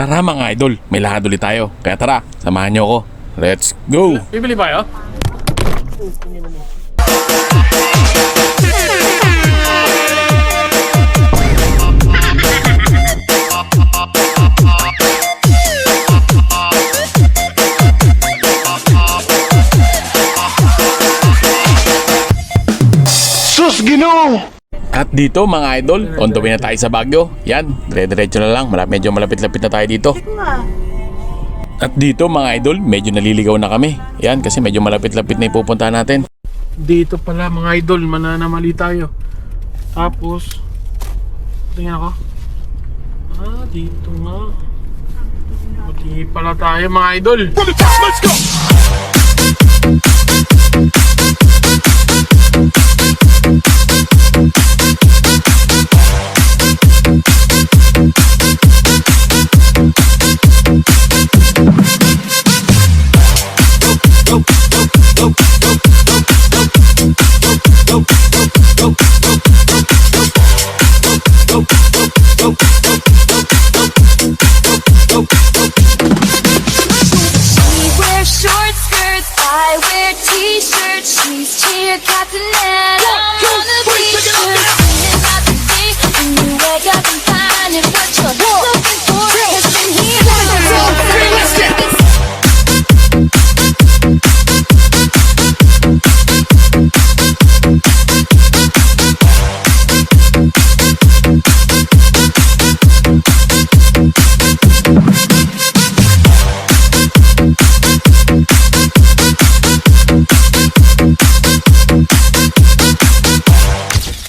Tara mga idol, may lakad ulit tayo. Kaya tara, samahan nyo ako. Let's go! Bibili ba kayo? Sus, Ginoo! At dito mga idol, on the way na tayo sa Baguio. Yan, dire-diretso na lang. Medyo malapit-lapit na tayo dito. At dito mga idol, medyo naliligaw na kami. Yan, kasi medyo malapit-lapit na ipupuntahan natin. Dito pala mga idol, mananamali tayo. Tapos, tingnan ako. Dito nga. Mali pala tayo mga idol. Let's go!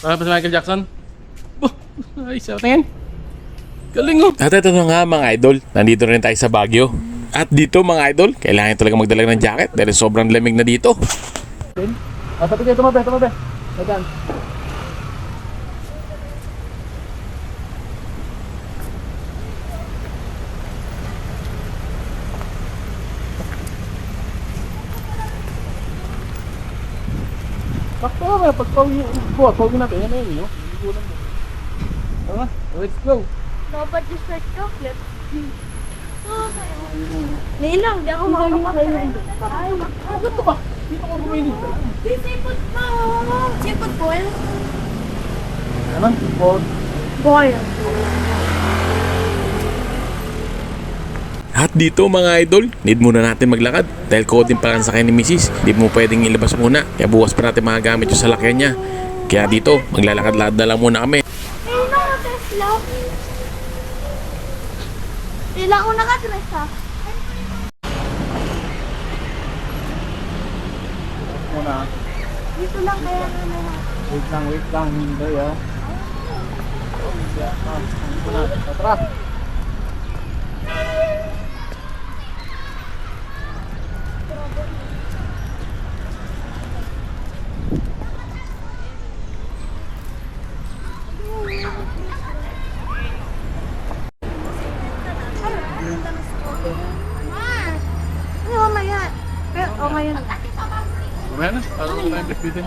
Para pa si Michael Jackson. Ay, sa tingin. Galing oh. At ito na nga mga idol, nandito rin tayo sa Baguio. At dito mga idol, kailangan talaga magdala ng jacket dahil sobrang lamig na dito. Tapi kayo tumabi. Dagan. Bakto ba? Pagpawin natin. Yan na yun. Tama, let's go. Dapat yung start chocolate. Nilang, di ako makakakain. Ba't ba? Dito ko bumili. Sipot pa! Sipot boil? Naman, Boil. At dito mga idol, need muna natin maglakad dahil coding pa lang sa kanya ni Mrs. Hindi mo pwedeng ilabas muna, kaya bukas pa natin magagamit yung salakyan niya. Kaya dito, maglalakad-lakad na lang muna kami. Ayun ako, Tesla. Ilang ako nakadress ha? muna. Dito lang kaya naman. Wait lang, hindi ah. Tara. Mamaya. Pero, ngayon. Mamaya na, parang may bitbitin.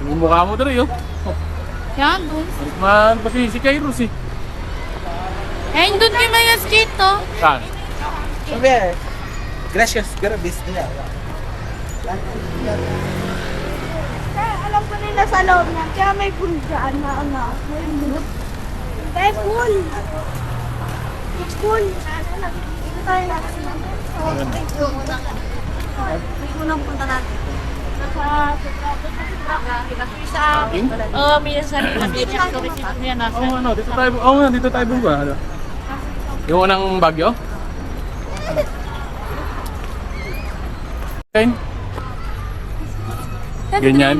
Yung mukha mo doon yun. Yan, dun. Man, pati si Kairos eh. Eh, dun kay Maya Skate to. Saan? Sabi, gracias, grabis niya. Alam ko nila sa loob niya, kaya may pool dyan na ano. May pool. May pool. Dito tayo natin. May unang punta natin. May sarili na din yung tourism niya na. Dito tayo bunga. Ano? Yung unang Bagyo? Okay. Ganyan.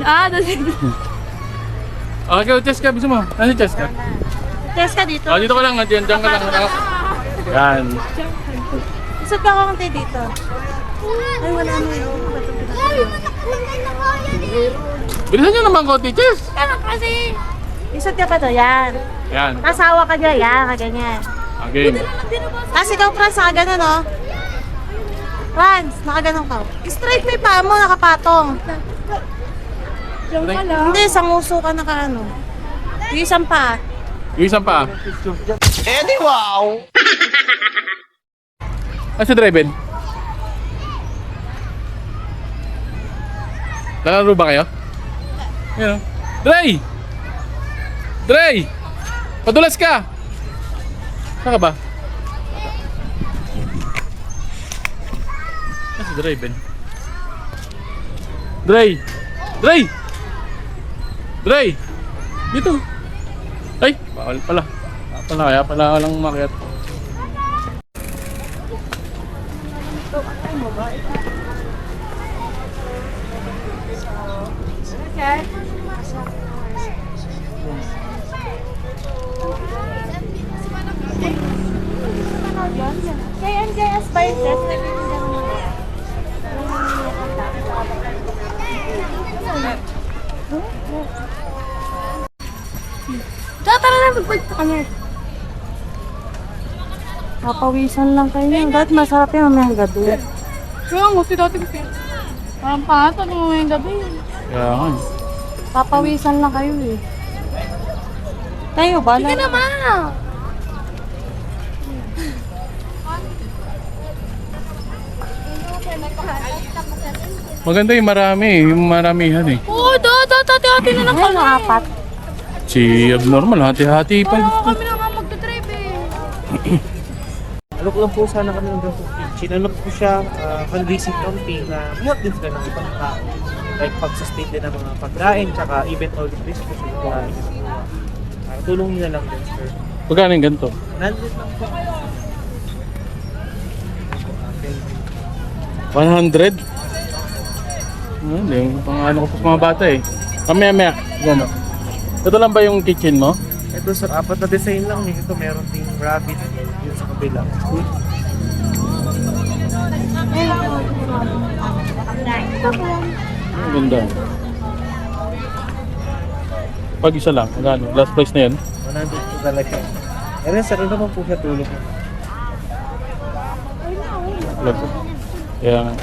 Okay, Cheska, bisa mo. Ano si Cheska? Test ka dito. Dito ka lang, dyan ka lang. Yan. Isot ka konti dito. Ay, wala mo yun. Bilisan nyo naman ko, teachers. Ano kasi? Isot ka pa to, yan. Yan. Tasawa ka dyan, yan, kaganyan. Again. Kasi ikaw, Franz, nakaganon, no? Franz, nakaganon ka. Straight may paa mo, nakapatong. Hindi, sa nguso ka naka ano. Yung isang pa. Yung isang pa. Eh di wow! Si Draven? Lalaro ba kayo? Ayan o. Dray! Dray! Padulas ka! Saan ka ba? Si Draven? Dray! Dray! Dray! Dito! Ay! Bawal pala. Kaya pala lang umakyat. Okay. Kaya NJS Spices, nabibigyan mo na. Tara na, magpagpa kami. Papawisan lang kayo. Dahil masarap yung mamayang gabi. Kaya mo, si dati kasi. Parang pato nung ngayong gabi. Kaya nga. Papawisan lang kayo eh. Tayo ba? Hindi naman. Maganda yung marami, yung maramihan eh. Oo, dati na lang Ay, kami. apat. Si abnormal, hati-hati pa. Oo, kami na nga magdadrive eh. Alok lang po sana kami ng Dr. Sinanap ko siya, convincing campaign na mayroon din sila ng ibang tao. Like pag-sustain din ng mga pagkain, tsaka even all the Christmas yung pagkain. Tulong nila lang din, sir. Pagkano yung ganito? Nandun lang po. 100? Hindi, pang ano ko pa sa mga bata eh. Kamaya-maya, gano'n. Ito lang ba yung kitchen mo? Ito sir, apat na design lang. Ito meron ding rabbit yun sa kabila. Ang ganda. Pag isa lang, magkano? Last price na yan? 100 po talaga. Pero sir, ano naman po siya tulong? Love. Kaya nga.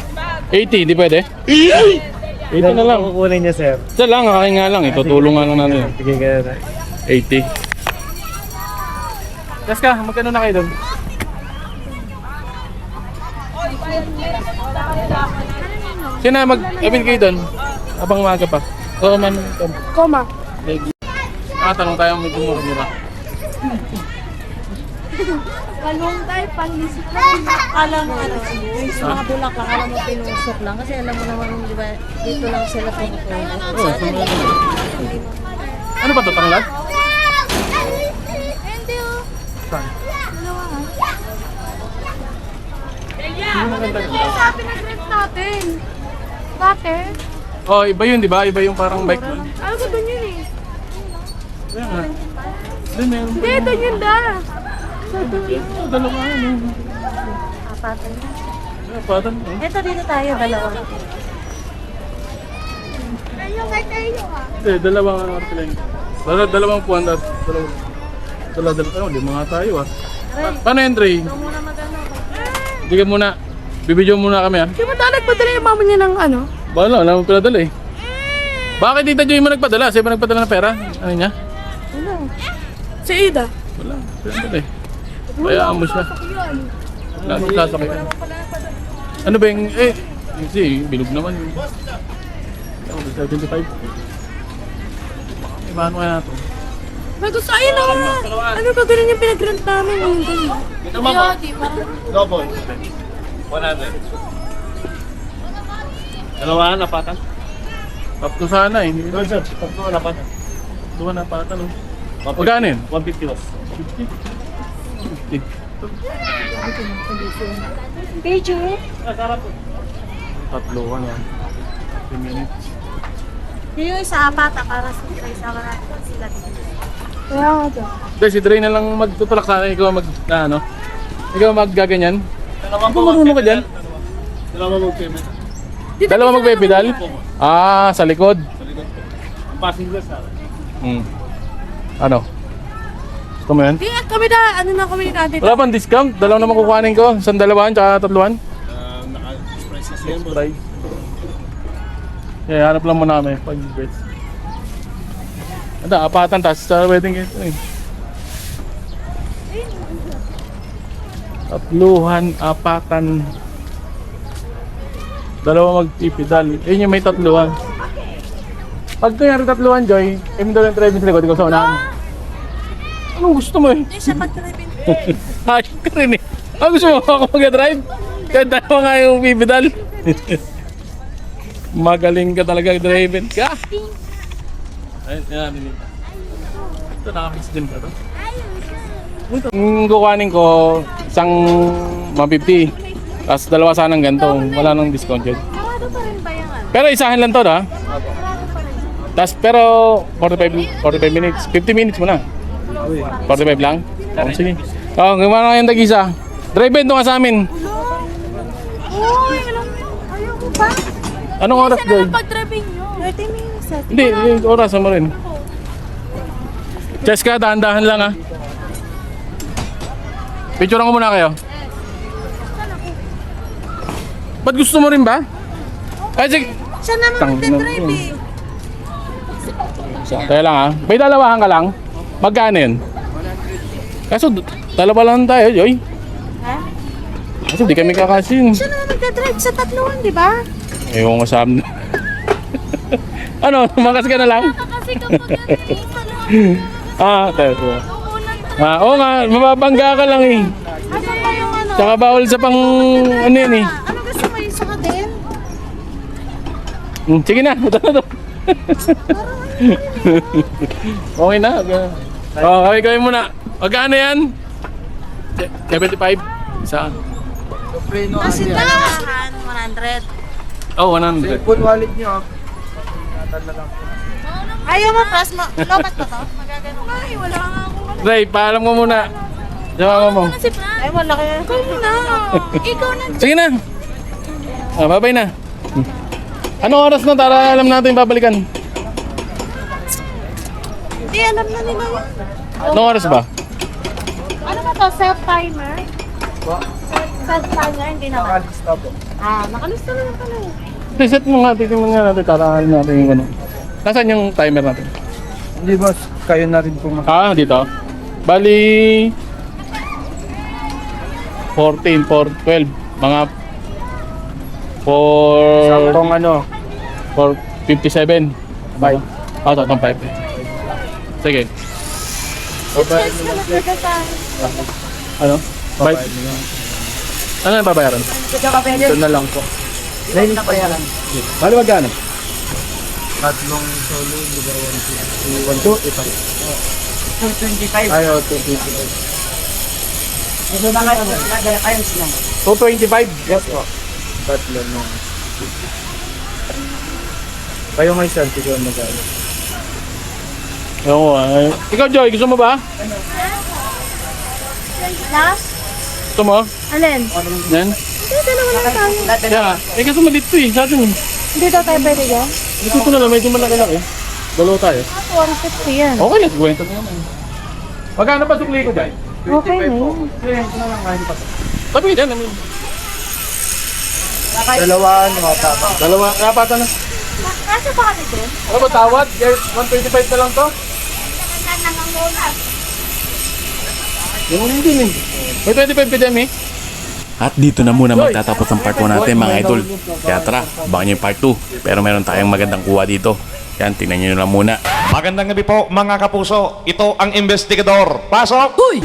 80, hindi pwede? 80 na lang. Kukunin niya sir. Isa lang, kakain nga lang. Itutulong nga lang natin. Sige kaya na. 80. Yes ka, magkano na kayo doon? Sino mag-abin kayo doon? Abang umaga pa. So, man, Koma. tanong tayo medyo mura-mura. Kalong tayo, panlisip lang. Alam mo ano, yung mga bulaklak, alam mo pinusok lang. Kasi alam mo naman, di ba, dito lang sila pumutulog. Oo, ano ba ito, tanglad? Hindi oh. Saan? Sa pinag-rent natin. Dati. Oh, iba yun, di ba? Iba yung parang bike doon. Alam ko doon yun eh. Kaya nga. Doon meron pa. Hindi, doon yun da. Dalawa ano. Apatan na. Patan mo. Ito dito tayo, dalawa. Ayun, kay tayo ah. Hindi, dalawang ano sila yun. Dalawang puwan at dalawa. Lima nga tayo ah. Paano yan, Dre? Ito muna magano. Hindi ka muna. Bibidyo muna kami ah. Di ba tayo nagpadala yung mama niya ng ano? Wala, wala mo pinadala eh. Bakit Tita Joy mo nagpadala? Sa'yo ba nagpadala ng pera? Ano niya? Si Ida. Wala, pinadala eh. Bayaan mo siya. Wala nang sasakyan. Ano ba yung, kasi bilog naman yun. 75. Ibahan mo kaya natin. May gusto, ayun na nga. Ano ba ganun yung pinag-rent namin? Yung ganun. Ito mo po. Double. 100. Dalawa na napatan? Tatlo sana eh. Hindi Doon sir, tatlo na napatan. Duwa na patan oh. Magkano yun? 150 was. 50. Video. Sarap po. Tatlo ka na. 3 minutes. Yung isa apat, para sa isa natin sila dito. Kaya nga dyan. Hindi, si Dre na lang magtutulak sana. Ikaw ano? Ikaw maggaganyan. Marunong ka dyan? Dalawa mag-payment. Dalawa magpepedal? Ah, sa likod. Ang passing glass ha. Ano? Gusto mo yan? Di, kami na, ano na kami natin. Wala pang discount? Dalawa naman kukuhanin ko. Isang dalawaan tsaka tatluan. Naka-express kasi yan. Price. Kaya hanap lang muna kami. 5 bets. Ito, apatan, tapos sa wedding guest. Tatluhan, apatan. Dalawa magpipidal. Yun yung may tatluhan. Pag kunyari tatluhan, Joy, kami daw yung driving sa likod, ikaw sa unahan. Anong gusto mo eh? Hindi siya pag-driving. Ayun ka rin eh. Ah, gusto mo ako mag-drive? Kahit dalawa nga yung pipidal. Magaling ka talaga driving ka. Ayun, yan. Ito, naka-mix din ba ito? Yung kukuhanin ko, isang 150. Tapos dalawa sanang ganito. Wala nang discount yun. Sarado pa rin ba yung ano? Pero isahan lang to, ha? Sarado pa rin. Tapos pero 45 minutes. 50 minutes muna. 45 lang? Oh, sige. Oh, gumana yung tag-isa. Drive-in to nga sa amin. Uy, alam mo, ayoko pa. Anong oras, Isa Joy? naman pag-driving nyo. 30 minutes. Hindi, yung oras mo rin. Cheska, dahan-dahan lang, ha? Picturean ko muna kayo. Ba't gusto mo rin ba? Ay, sige. Siya naman Tang- magdadrive eh. Kaya lang, ha? May dalawahan ka lang. Magkano yun? Kaso, dalawa lang tayo, Joy. Ha? Kaso, di kami kakasin. Siya naman magdadrive sa tatluhan, di ba? Ewan ko sa amin. Ano, makas ka na lang? Kasi kapag yan, Tayo. Oo nga, mababangga ka lang eh. asan pa yung ano? Tsaka bawal sa pang ano yan eh. Ano gusto mo yung saka din? Sige na, ito na to. Okay na. Okay, kawin muna. Magkano yan? 75? Saan? Kasi dahan, 100. Oh, 100. Cellphone wallet nyo. Ayaw mo, pras mo. Lobat pa to? Magagano. Ay, wala nga akong ano. Ray, paalam mo muna. Sama mo. Si Fran. Ay, wala kaya. Ikaw na. Ikaw na. Sige na. Babay na. Anong oras na para alam natin babalikan? Hindi, alam na nila yun. Anong oras ba? Ano ba to? Self-timer? Self-timer? Hindi naman. Nakalista po. Nakalista na lang pala eh. Reset mo nga, titingnan nga natin, tarahan natin yung ano. Nasaan yung timer natin? Hindi boss, kayo na rin po Dito. Bali 14, 12, mga 4 Saktong ano, 457. bye. Saktong 5. Sige. Babae Yes, talaga sa Ano? Bye. Ano yung babayaran? Ito na lang po. Dahil na bayaran. Bali magkano? Tatlong solo, di ba? 1, 2, 225. Ayaw, 225. 225? Yes po. Tatlo mo. Kayo nga isang tigil na gano'n. Oo. Ikaw, Joy, gusto mo ba? last? Gusto mo? Alin? Yan? Hindi, dalawa lang tayo. Kaya, kaso malito eh, sa atin. Hindi daw tayo pwede dyan? Gusto ko na lang, medyo malaki-laki. Dalawa tayo. 150 yan. Okay lang, kwento na yan. Magkano pa sukli ko dyan? Okay na yun. Sabi ka dyan. Dalawa, ano, tama. Dalawa, kapatan na. Kasi pa kami din? Ano ba tawad? Yes, 125 na lang to? Yung din eh. May 25 ka dyan eh. At dito na muna magtatapos ang part 1 natin mga idol. Kaya tara, abangan nyo yung part 2. Pero meron tayong magandang kuha dito. Yan, tingnan nyo lang muna. Magandang gabi po mga kapuso. Ito ang investigador. Pasok! Uy!